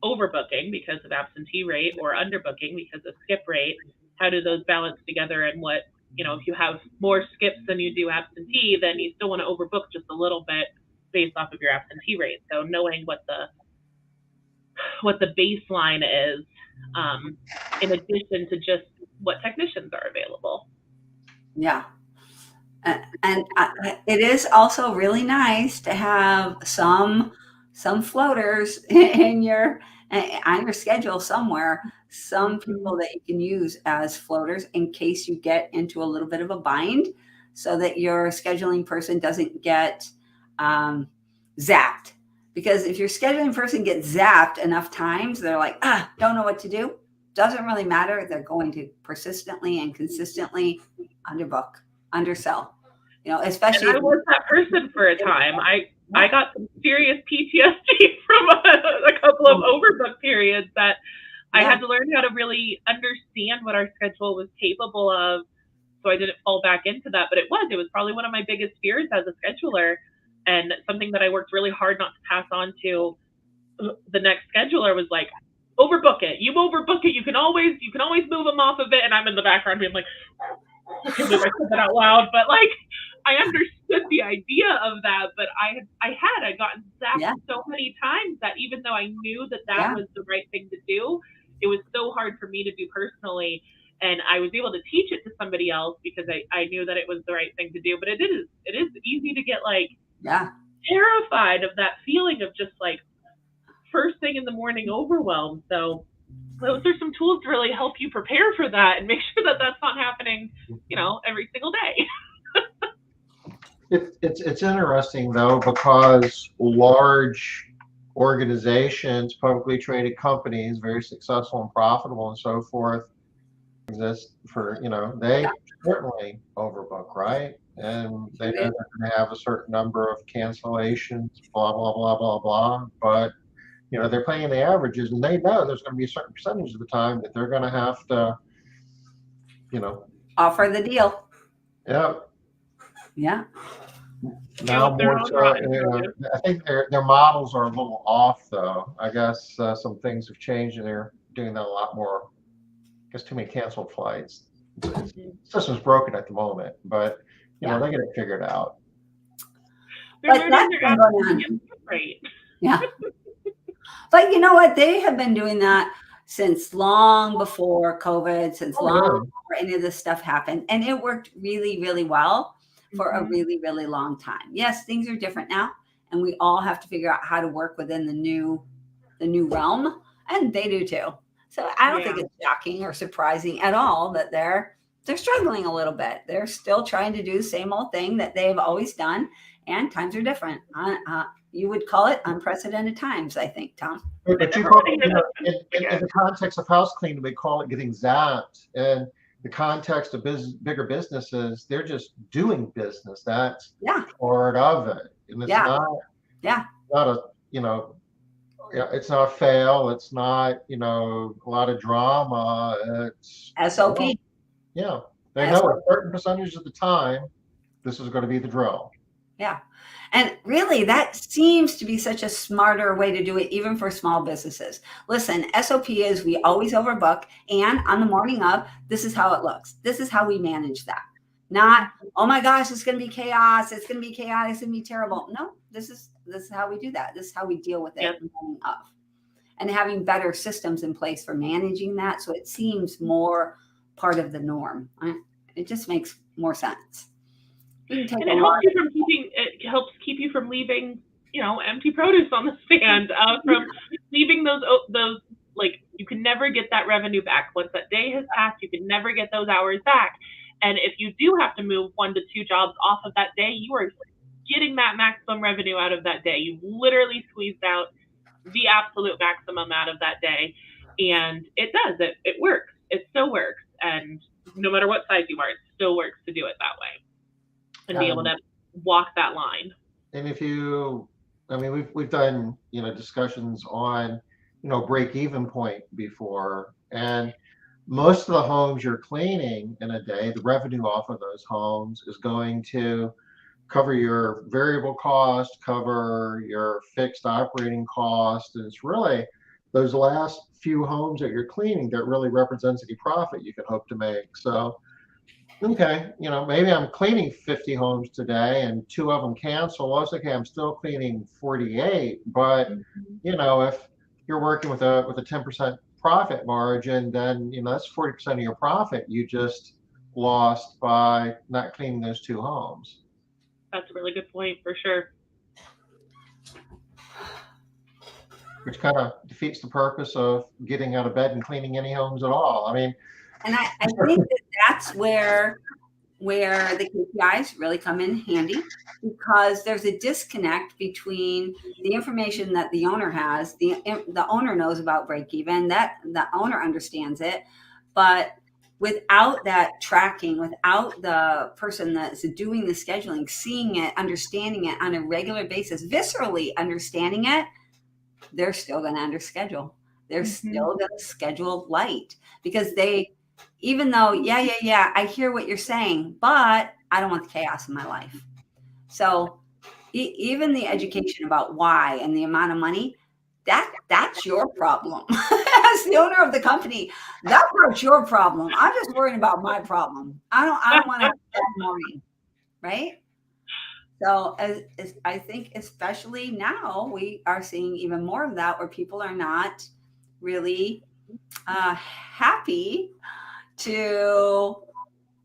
overbooking because of absentee rate or underbooking because of skip rate. How do those balance together? And what, if you have more skips than you do absentee, then you still want to overbook just a little bit based off of your absentee rate. So knowing what the baseline is, in addition to just what technicians are available. Yeah. And it is also really nice to have some floaters on your schedule somewhere, some people that you can use as floaters in case you get into a little bit of a bind, so that your scheduling person doesn't get zapped. Because if your scheduling person gets zapped enough times, they're like, don't know what to do. Doesn't really matter. They're going to persistently and consistently underbook, undersell. Especially. And I was that person for a time. I got some serious PTSD from a couple of overbook periods that I had to learn how to really understand what our schedule was capable of, so I didn't fall back into that. But it was probably one of my biggest fears as a scheduler, and something that I worked really hard not to pass on to the next scheduler was like, overbook it. You overbook it. You can always move them off of it. And I'm in the background being like, I can't believe I said that out loud, but like I understood the idea of that, but I'd gotten zapped so many times that even though I knew that was the right thing to do, it was so hard for me to do personally. And I was able to teach it to somebody else because I knew that it was the right thing to do. But it is easy to get like terrified of that feeling of just like first thing in the morning overwhelmed. So those are some tools to really help you prepare for that and make sure that that's not happening, every single day. It's interesting though, because large organizations, publicly traded companies, very successful and profitable and so forth, exist for, they certainly overbook, right? And they know they're going to have a certain number of cancellations, blah, blah, blah, blah, blah. But, they're playing the averages, and they know there's going to be a certain percentage of the time that they're going to have to, offer the deal. Yeah. Yeah. Now more so, I think their models are a little off, though. I guess some things have changed, and they're doing that a lot more. I guess too many canceled flights. The system's broken at the moment, but they get it figured out. But that's been going on. Right. Yeah. But you know what? They have been doing that since long before COVID, since long before any of this stuff happened, and it worked really, really well for a really, really long time. Yes, things are different now, and we all have to figure out how to work within the new realm, and they do too. So I don't think it's shocking or surprising at all that they're struggling a little bit. They're still trying to do the same old thing that they've always done, and times are different. You would call it unprecedented times, I think, Tom. But you call it, in the context of house cleaning, we call it getting zapped. And the context of bigger businesses, they're just doing business. That's part of it. And it's not a, it's not a fail. It's not, a lot of drama. It's SOP. They know a certain percentage of the time, this is going to be the drill. Yeah. And really, that seems to be such a smarter way to do it, even for small businesses. Listen, SOP is we always overbook. And on the morning of, this is how it looks. This is how we manage that. Not, oh my gosh, it's going to be chaos. It's going to be chaotic. It's going to be terrible. No, this is how we do that. This is how we deal with it on the morning of. And having better systems in place for managing that. So it seems more part of the norm. It just makes more sense. And it helps keep you from leaving, empty produce on the stand, from leaving those, like, you can never get that revenue back. Once that day has passed, you can never get those hours back. And if you do have to move 1 to 2 jobs off of that day, you are getting that maximum revenue out of that day. You literally squeezed out the absolute maximum out of that day. And it does, it works. It still works. And no matter what size you are, it still works to do it that way. And be able to walk that line. And if we've done, discussions on, break-even point before, and most of the homes you're cleaning in a day, the revenue off of those homes is going to cover your variable cost, cover your fixed operating cost. And it's really those last few homes that you're cleaning that really represents any profit you can hope to make. So, okay, maybe I'm cleaning 50 homes today and 2 of them cancel. Well, it's okay, I'm still cleaning 48. But, if you're working with a 10% profit margin, then, that's 40% of your profit you just lost by not cleaning those 2 homes. That's a really good point, for sure. Which kind of defeats the purpose of getting out of bed and cleaning any homes at all. And I think that's where the KPIs really come in handy, because there's a disconnect between the information that the owner has. The owner knows about break even, that the owner understands it, but without that tracking, without the person that's doing the scheduling, seeing it, understanding it on a regular basis, viscerally understanding it, they're still going to underschedule. They're still going to schedule light, because even though, I hear what you're saying, but I don't want the chaos in my life. So even the education about why and the amount of money, that's your problem. As the owner of the company, that part's your problem. I'm just worrying about my problem. I don't want to have a bad morning, right? So as I think, especially now, we are seeing even more of that, where people are not really happy to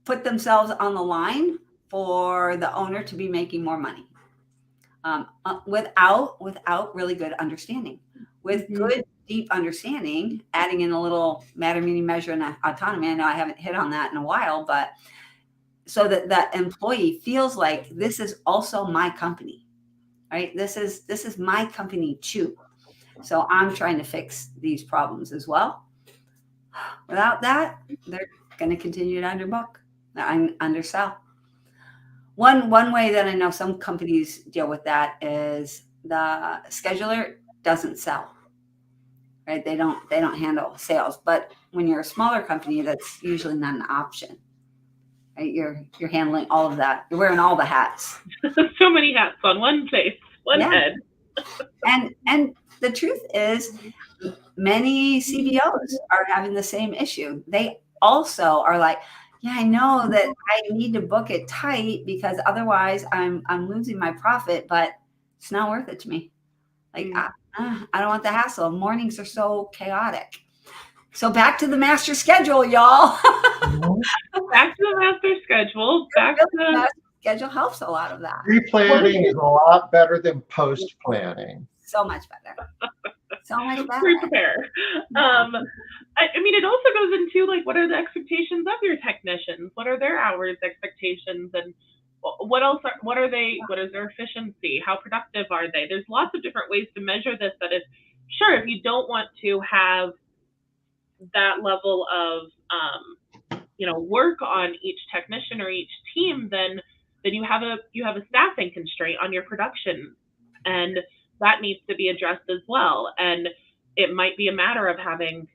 put themselves on the line for the owner to be making more money, without really good understanding. With good, deep understanding, adding in a little matter, meaning, measure, and autonomy. I know I haven't hit on that in a while, but so that that employee feels like this is also my company, right? This is my company too. So I'm trying to fix these problems as well. Without that, they're going to continue to undersell. One way that I know some companies deal with that is the scheduler doesn't sell, right? They don't handle sales. But when you're a smaller company, that's usually not an option, right? You're handling all of that. You're wearing all the hats. So many hats on one face, one head. And the truth is, many CBOs are having the same issue. They also are like, yeah, I know that I need to book it tight because otherwise I'm losing my profit, but it's not worth it to me. Like, I don't want the hassle. Mornings are so chaotic. So back to the master schedule, y'all. Back to the master schedule. Back to the master schedule helps a lot of that. Pre-planning is a lot better than post-planning. So much better. So much better. Pre-prepare. I mean, it also goes into, like, what are the expectations of your technicians? What are their hours expectations? And what else what is their efficiency? How productive are they? There's lots of different ways to measure this. That is, sure, if you don't want to have that level of work on each technician or each team, then you have a staffing constraint on your production, and that needs to be addressed as well. And it might be a matter of having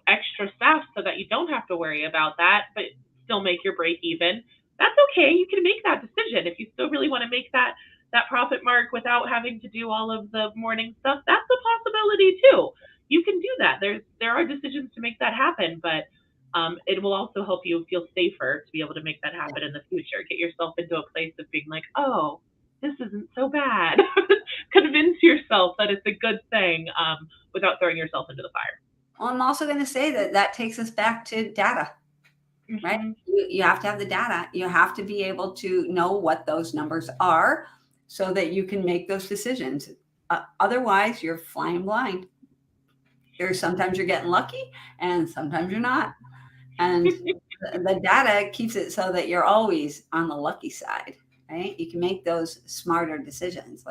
extra staff so that you don't have to worry about that, but still make your break even. That's okay. You can make that decision. If you still really want to make that profit mark without having to do all of the morning stuff, that's a possibility too. You can do that. There are decisions to make that happen, but it will also help you feel safer to be able to make that happen in the future. Get yourself into a place of being like, oh, this isn't so bad. Convince yourself that it's a good thing without throwing yourself into the fire. Well, I'm also going to say that takes us back to data, right? You have to have the data. You have to be able to know what those numbers are so that you can make those decisions. Otherwise, you're flying blind. Sometimes you're getting lucky and sometimes you're not. And the data keeps it so that you're always on the lucky side, right? You can make those smarter decisions.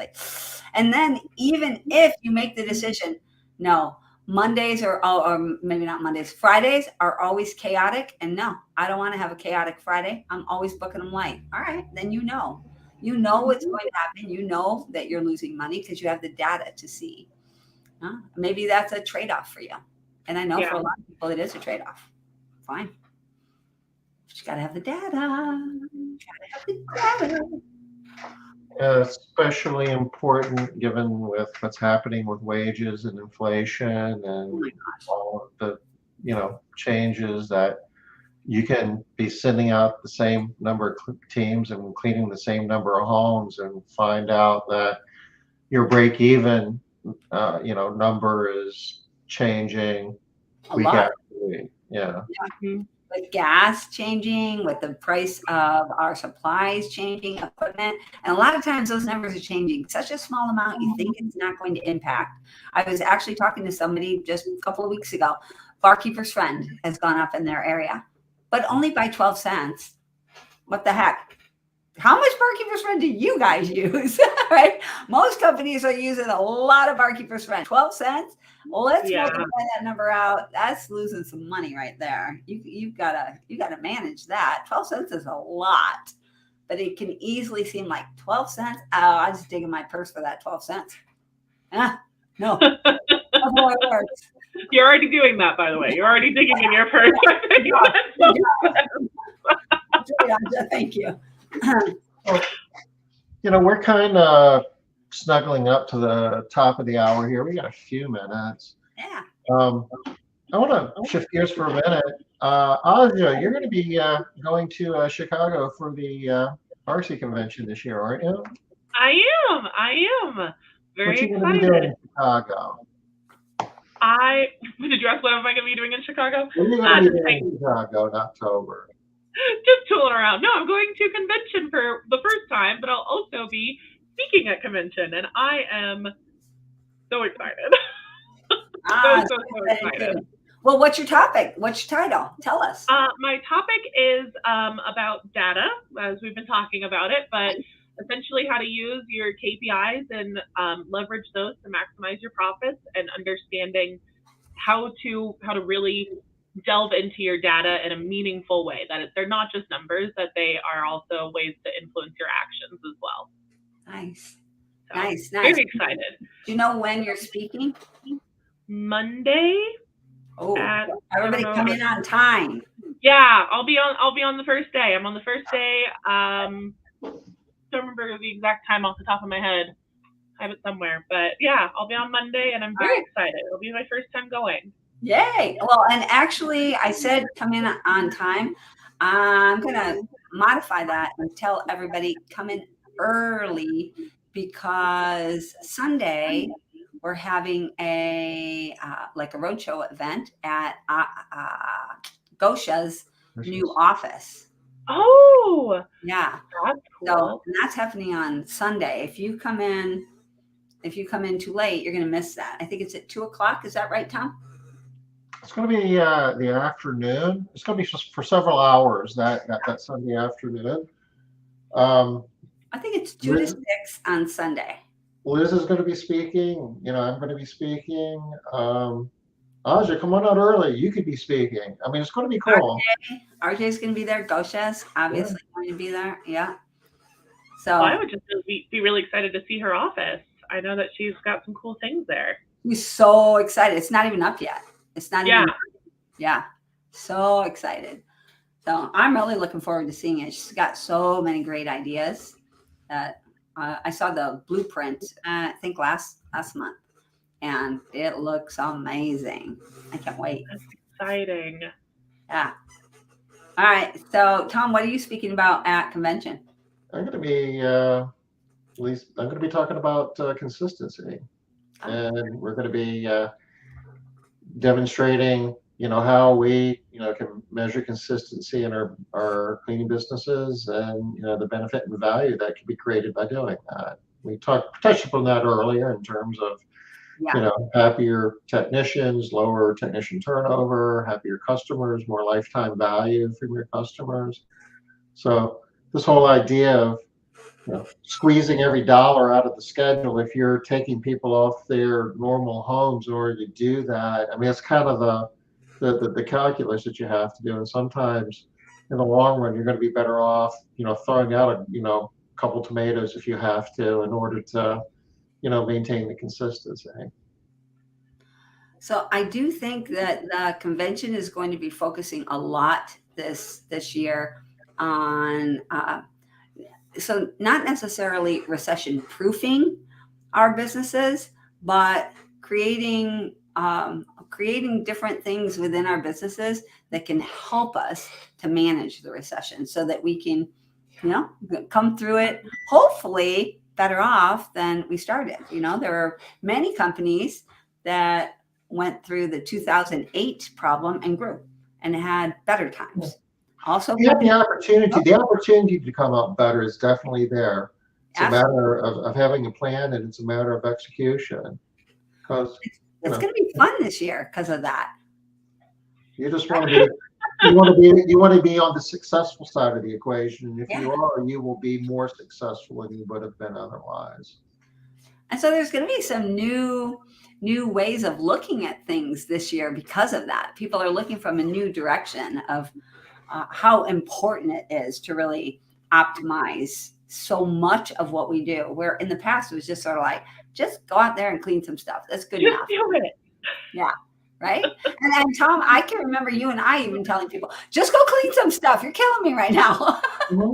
And then even if you make the decision, no, Mondays or maybe not Mondays, Fridays are always chaotic. And no, I don't want to have a chaotic Friday. I'm always booking them light. All right, then you know what's going to happen. You know that you're losing money because you have the data to see. Maybe that's a trade-off for you. And I know for a lot of people, it is a trade-off. Fine. But you got to have the data. Especially important given with what's happening with wages and inflation and all of the changes, that you can be sending out the same number of teams and cleaning the same number of homes and find out that your break even number is changing week after week. With gas changing, with the price of our supplies changing, equipment, and a lot of times those numbers are changing such a small amount you think it's not going to impact. I was actually talking to somebody just a couple of weeks ago. Barkeeper's Friend has gone up in their area, but only by 12 cents. What the heck? How much Barkeeper's Friend do you guys use? Right? Most companies are using a lot of Barkeeper's Friend. 12 cents? Well, let's multiply that number out. That's losing some money right there. You've gotta manage that. 12 cents is a lot, but it can easily seem like 12 cents. Oh, I just dig in my purse for that 12 cents. No, that's how it works. You're already doing that, by the way. You're already digging in your purse. Thank you. We're kind of snuggling up to the top of the hour here. We got a few minutes. Yeah. I want to shift gears for a minute. Ajia, you're going to be going to Chicago for the RC convention this year, aren't you? I am. Very What you excited. going to be doing in Chicago? Did you ask what am I going to be doing in Chicago? What are you going to be doing in Chicago in October? Just tooling around. No, I'm going to convention for the first time, but I'll also be speaking at convention, and I am so excited. so excited. Well, what's your topic? What's your title? Tell us. My topic is about data, as we've been talking about it, but essentially how to use your KPIs and leverage those to maximize your profits, and understanding how to really delve into your data in a meaningful way, that they're not just numbers, that they are also ways to influence your actions as well. Nice. So, Nice. Very excited. Do you know when you're speaking? Monday. Oh, everybody come in on time. Yeah, I'll be on the first day. I'm on the first day. Don't remember the exact time off the top of my head. I have it somewhere, but yeah, I'll be on Monday, and I'm very excited. It'll be my first time going. Yay! Well, and actually, I said come in on time. I'm gonna modify that and tell everybody come in early, because Sunday we're having a like a roadshow event at Gosha's new office. Oh, yeah, that's cool. So that's happening on Sunday. If you come in too late, you're going to miss that. I think it's at 2:00. Is that right, Tom? It's going to be the afternoon. It's going to be just for several hours that Sunday afternoon. I think it's 2 to 6 on Sunday. Liz is going to be speaking. I'm going to be speaking. Ajia, come on out early. You could be speaking. I mean, it's going to be cool. RJ's going to be there. Gosha's obviously going to be there. Yeah. So I would just be really excited to see her office. I know that she's got some cool things there. He's so excited. It's not even up yet. It's not even up. Yeah. So excited. So I'm really looking forward to seeing it. She's got so many great ideas that I saw the blueprint, I think last month, and it looks amazing. I can't wait. That's exciting. Yeah. All right. So Tom, what are you speaking about at convention? I'm going to be I'm going to be talking about consistency, and we're going to be demonstrating, how we, can measure consistency in our cleaning businesses, and the benefit and value that can be created by doing that. We touched upon that earlier in terms of, happier technicians, lower technician turnover, happier customers, more lifetime value from your customers. So this whole idea of squeezing every dollar out of the schedule, if you're taking people off their normal homes in order to do that, I mean, it's kind of the calculus that you have to do. And sometimes in the long run, you're going to be better off, throwing out a couple tomatoes if you have to, in order to, maintain the consistency. So I do think that the convention is going to be focusing a lot this year on so not necessarily recession proofing our businesses, but creating different things within our businesses that can help us to manage the recession, so that we can, come through it hopefully better off than we started. There are many companies that went through the 2008 problem and grew and had better times. Also, the opportunity to come out better is definitely there. It's a matter of having a plan, and it's a matter of execution. Because it's going to be fun this year because of that. You just want to be you want to be on the successful side of the equation, and if you are, you will be more successful than you would have been otherwise. And so there's going to be some new ways of looking at things this year because of that. People are looking from a new direction of how important it is to really optimize so much of what we do. Where in the past it was just sort of like, just go out there and clean some stuff. That's good enough. Do it. Yeah. Right. And Tom, I can remember you and I even telling people, just go clean some stuff. You're killing me right now. Mm-hmm.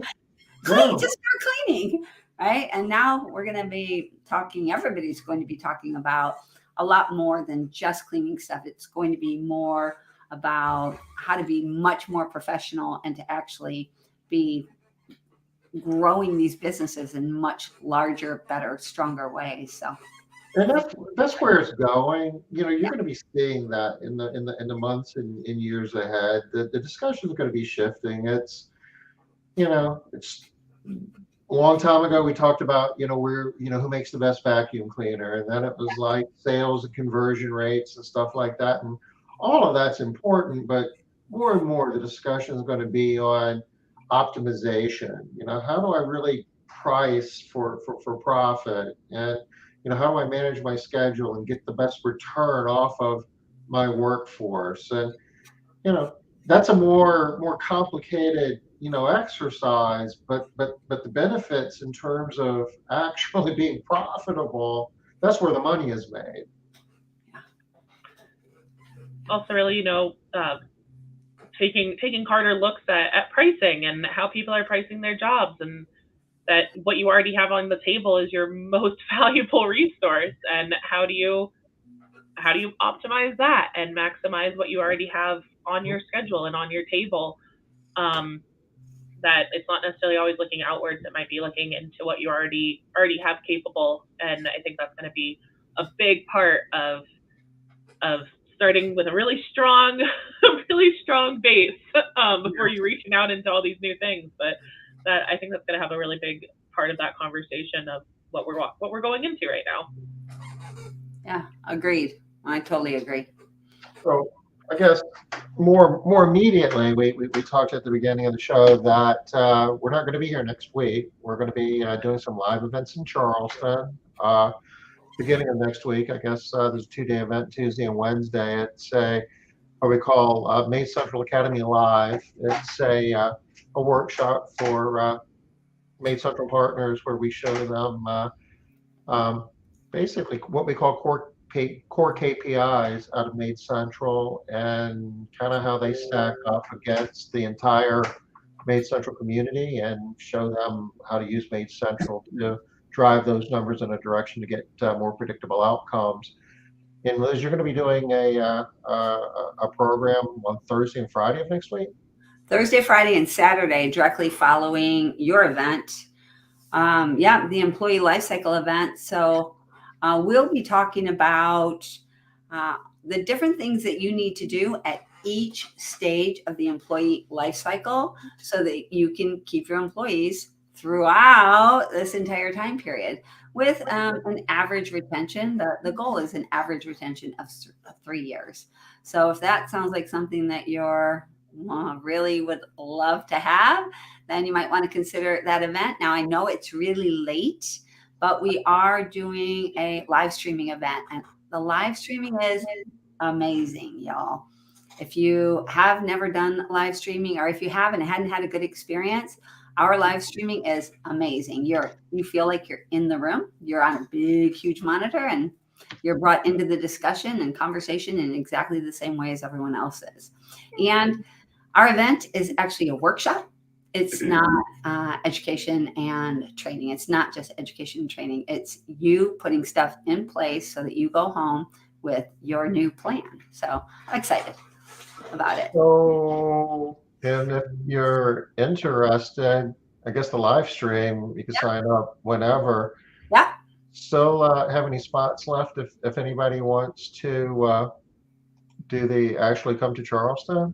Just start cleaning. right? And now we're going to be talking, everybody's going to be talking about a lot more than just cleaning stuff. It's going to be more about how to be much more professional and to actually be growing these businesses in much larger, better, stronger ways. So, And that's where it's going. You're going to be seeing that in the months and in years ahead. The discussion is going to be shifting. It's a long time ago we talked about who makes the best vacuum cleaner, and then it was like sales and conversion rates and stuff like that, and all of that's important, but more and more the discussion is going to be on optimization. How do I really price for profit, and how do I manage my schedule and get the best return off of my workforce? And that's a more complicated exercise, but the benefits in terms of actually being profitable, that's where the money is made. Also, really, taking harder looks at pricing and how people are pricing their jobs, and that what you already have on the table is your most valuable resource, and how do you optimize that and maximize what you already have on your schedule and on your table. That it's not necessarily always looking outwards, it might be looking into what you already have capable. And I think that's going to be a big part of starting with a really strong base before you reaching out into all these new things. But that, I think that's going to have a really big part of that conversation of what we're going into right now. Yeah, agreed. I totally agree. So I guess more immediately, we talked at the beginning of the show that we're not going to be here next week. We're going to be doing some live events in Charleston. Beginning of next week, I guess there's a 2-day event, Tuesday and Wednesday. It's what we call MaidCentral Academy Live. It's a workshop for MaidCentral partners where we show them basically what we call core KPIs out of MaidCentral and kind of how they stack up against the entire MaidCentral community, and show them how to use MaidCentral to drive those numbers in a direction to get more predictable outcomes. And Liz, you're going to be doing a program on Thursday and Friday of next week? Thursday, Friday, and Saturday, directly following your event. The employee lifecycle event. So we'll be talking about the different things that you need to do at each stage of the employee lifecycle so that you can keep your employees throughout this entire time period with an average retention. The goal is an average retention of 3 years. So if that sounds like something that you're really would love to have, then you might want to consider that event. Now, I know it's really late, but we are doing a live streaming event, and the live streaming is amazing, y'all. If you have never done live streaming, or if you have and hadn't had a good experience, our live streaming is amazing. You feel like you're in the room, you're on a big, huge monitor, and you're brought into the discussion and conversation in exactly the same way as everyone else is. And our event is actually a workshop. It's not education and training. It's not just education and training. It's you putting stuff in place so that you go home with your new plan. So I'm excited about it. So, and if you're interested, I guess the live stream, you can sign up whenever. Yeah. Still have any spots left if anybody wants to actually come to Charleston?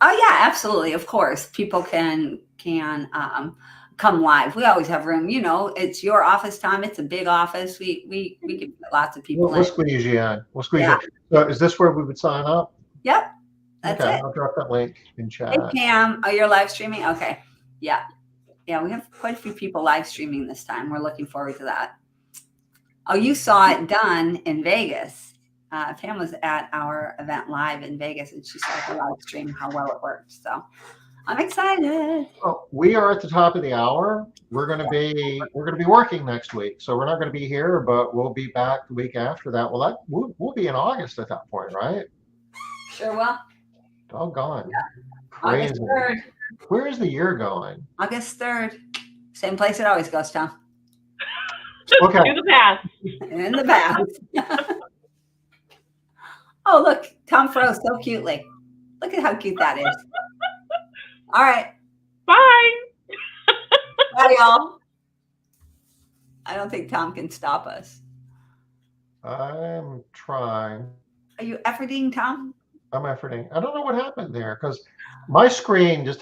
Oh yeah, absolutely. Of course, people can come live. We always have room. It's your office time. It's a big office. We can put lots of people. We'll squeeze you in. We'll squeeze you in. So is this where we would sign up? Yep. That's okay, it. I'll drop that link in chat. Hey Pam, you're live streaming? Okay. Yeah. We have quite a few people live streaming this time. We're looking forward to that. Oh, you saw it done in Vegas. Pam was at our event live in Vegas, and she saw the live stream, how well it worked. So I'm excited. Well, we are at the top of the hour. We're going to be working next week, so we're not going to be here, but we'll be back the week after that. Well, we'll be in August at that point, right? Sure will. Doggone. Yeah. Crazy. August 3rd. Where is the year going? August 3rd. Same place it always goes, Tom. Okay. Do the pass. In the bath. Oh, look, Tom froze so cutely. Look at how cute that is. All right. Bye. Bye, y'all. I don't think Tom can stop us. I'm trying. Are you efforting, Tom? I'm efforting. I don't know what happened there because my screen just